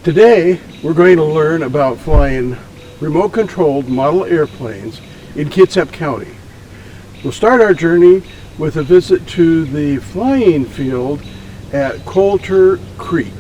Today, we're going to learn about flying remote-controlled model airplanes in Kitsap County. We'll start our journey with a visit to the flying field at Coulter Creek.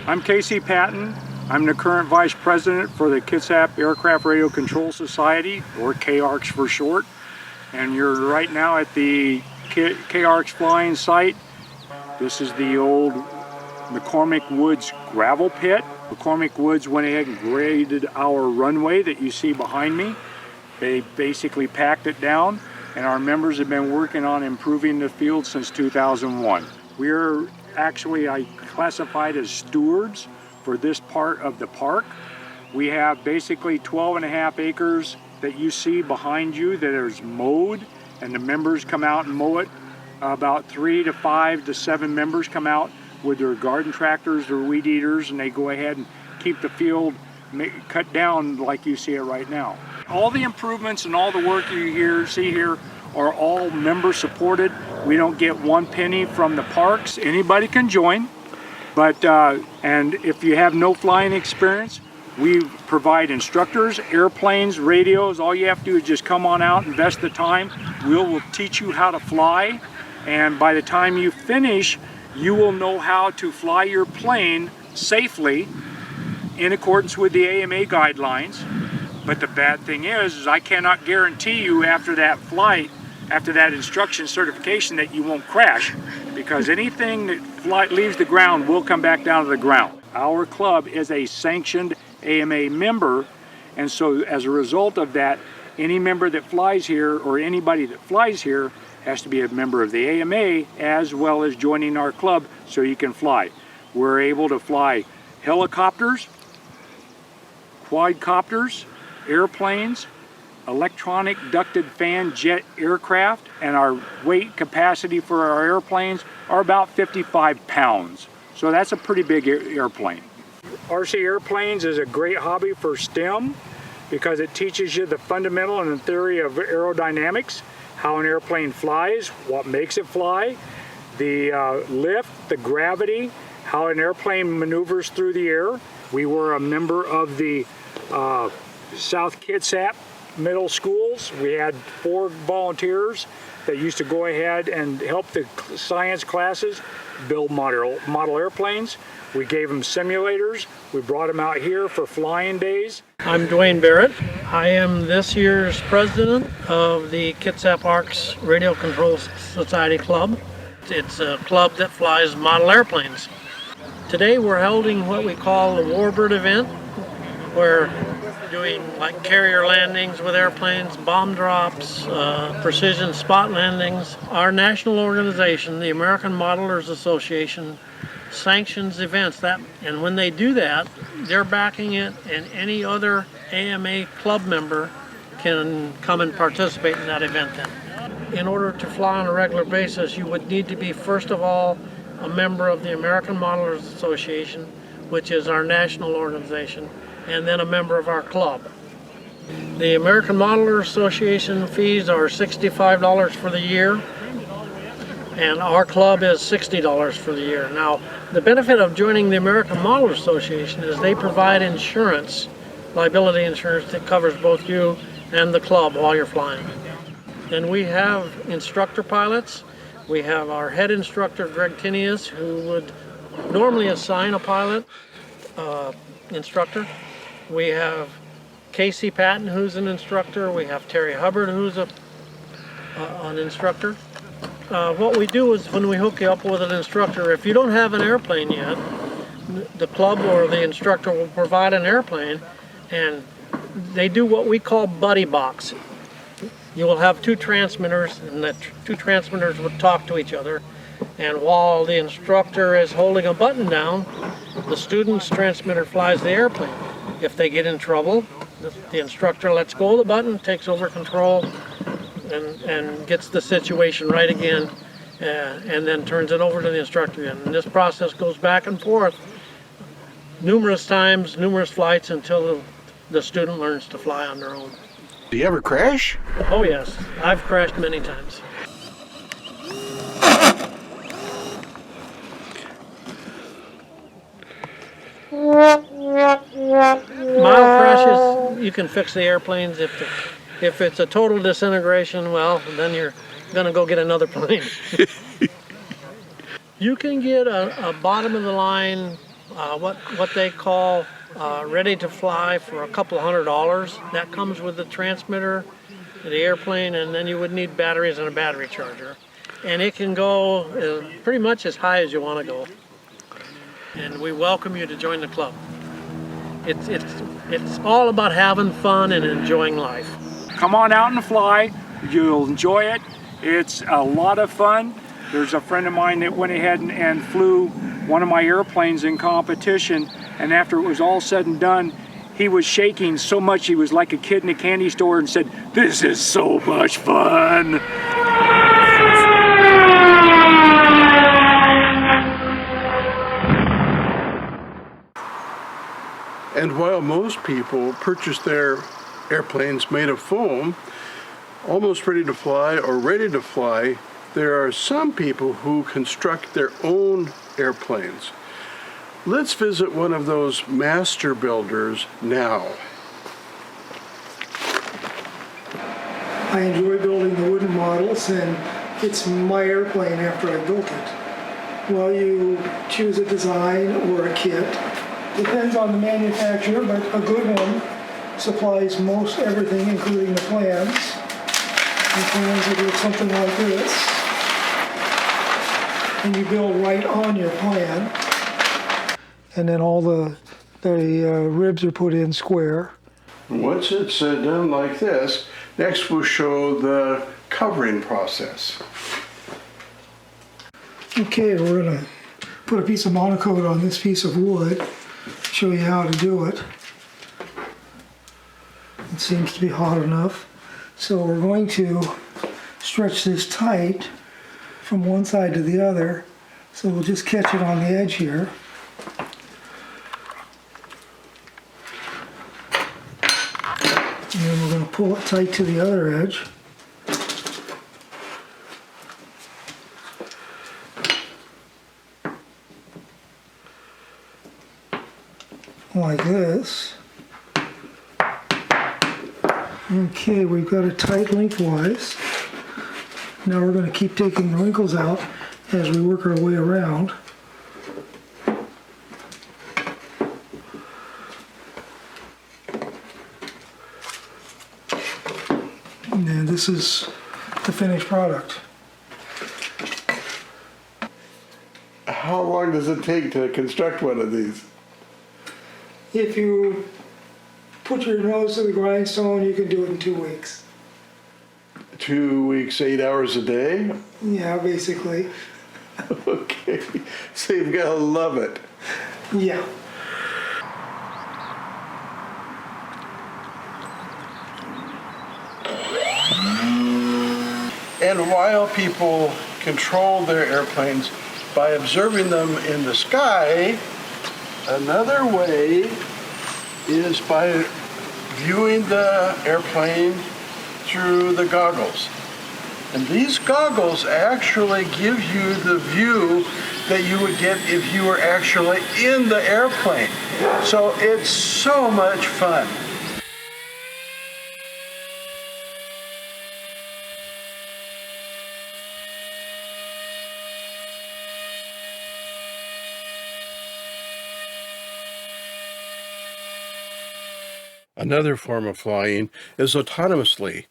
I'm Casey Patton. I'm the current Vice President for the Kitsap Aircraft Radio Control Society, or KARCS for short. And you're right now at the KARCS flying site. This is the old McCormick Woods gravel pit. McCormick Woods went ahead and graded our runway that you see behind me. They basically packed it down, and our members have been working on improving the field since 2001. We're actually classified as stewards for this part of the park. We have basically 12.5 acres that you see behind you that is mowed, and the members come out and mow it. About 3 to 5 to 7 members come out with their garden tractors or weed eaters, and they go ahead and keep the field cut down like you see it right now. All the improvements and all the work you see here are all member supported. We don't get 1 penny from the parks. Anybody can join, but and if you have no flying experience, we provide instructors, airplanes, radios. All you have to do is just come on out, invest the time. We'll teach you how to fly, and by the time you finish, you will know how to fly your plane safely in accordance with the AMA guidelines. But the bad thing is I cannot guarantee you after that flight, after that instruction certification, that you won't crash, because anything that leaves the ground will come back down to the ground. Our club is a sanctioned AMA member, and so as a result of that, any member that flies here, or anybody that flies here, has to be a member of the AMA as well as joining our club so you can fly. We're able to fly helicopters, quadcopters, airplanes, electronic ducted fan jet aircraft, and our weight capacity for our airplanes are about 55 pounds. So that's a pretty big airplane. RC Airplanes is a great hobby for STEM because it teaches you the fundamental and the theory of aerodynamics, how an airplane flies, what makes it fly, the lift, the gravity, how an airplane maneuvers through the air. We were a member of the South Kitsap middle schools. We had 4 volunteers that used to go ahead and help the science classes build model airplanes. We gave them simulators. We brought them out here for flying days. I'm Dwayne Barrett. I am this year's president of the Kitsap ARCS Radio Control Society Club. It's a club that flies model airplanes. Today we're holding what we call the Warbird event. We're doing like carrier landings with airplanes, bomb drops, precision spot landings. Our national organization, the American Modelers Association, sanctions events and when they do that, they're backing it, and any other AMA club member can come and participate in that event then. In order to fly on a regular basis, you would need to be, first of all, a member of the American Modelers Association, which is our national organization, and then a member of our club. The American Modeler Association fees are $65 for the year, and our club is $60 for the year. Now, the benefit of joining the American Modeler Association is they provide insurance, liability insurance, that covers both you and the club while you're flying. Then we have instructor pilots. We have our head instructor, Greg Tinius, who would normally assign a pilot instructor. We have Casey Patton, who's an instructor. We have Terry Hubbard, who's an instructor. What we do is when we hook you up with an instructor, if you don't have an airplane yet, the club or the instructor will provide an airplane, and they do what we call buddy box. You will have 2 transmitters, and the 2 transmitters would talk to each other, and while the instructor is holding a button down, the student's transmitter flies the airplane. If they get in trouble, the instructor lets go of the button, takes over control, and gets the situation right again, and then turns it over to the instructor again. And this process goes back and forth numerous times, numerous flights until the student learns to fly on their own. Do you ever crash? Oh yes, I've crashed many times. Mild crashes, you can fix the airplanes. If it's a total disintegration, well, then you're gonna go get another plane. You can get a bottom of the line, what they call ready to fly for a couple $100. That comes with the transmitter, the airplane, and then you would need batteries and a battery charger. And it can go pretty much as high as you want to go. And we welcome you to join the club. It's all about having fun and enjoying life. Come on out and fly. You'll enjoy it. It's a lot of fun. There's a friend of mine that went ahead and flew one of my airplanes in competition, and after it was all said and done, he was shaking so much he was like a kid in a candy store and said, "This is so much fun." And while most people purchase their airplanes made of foam, almost ready to fly or ready to fly, there are some people who construct their own airplanes. Let's visit one of those master builders now. I enjoy building the wooden models, and it's my airplane after I built it. Well, you choose a design or a kit. Depends on the manufacturer, but a good one supplies most everything, including the plans. The plans would look something like this. And you build right on your plan. And then all the ribs are put in square. Once it's done like this, next we'll show the covering process. Okay, we're going to put a piece of monocoat on this piece of wood, show you how to do it. It seems to be hot enough. So we're going to stretch this tight from one side to the other. So we'll just catch it on the edge here. And then we're going to pull it tight to the other edge. Like this. Okay, we've got it tight lengthwise. Now we're going to keep taking the wrinkles out as we work our way around. And this is the finished product. How long does it take to construct one of these? If you put your nose to the grindstone, you can do it in 2 weeks. 2 weeks, 8 hours a day? Yeah, basically. Okay, so you've got to love it. Yeah. And while people control their airplanes by observing them in the sky, another way is by viewing the airplane through the goggles. And these goggles actually give you the view that you would get if you were actually in the airplane. So it's so much fun. Another form of flying is autonomously.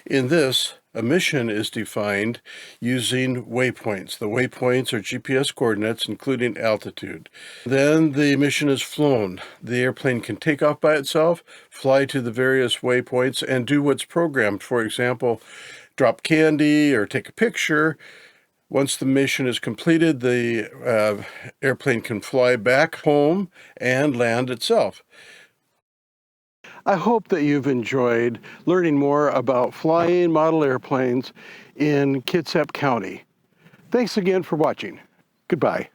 In this, a mission is defined using waypoints. The waypoints are GPS coordinates, including altitude. Then the mission is flown. The airplane can take off by itself, fly to the various waypoints, and do what's programmed. For example, drop candy or take a picture. Once the mission is completed, the airplane can fly back home and land itself. I hope that you've enjoyed learning more about flying model airplanes in Kitsap County. Thanks again for watching. Goodbye.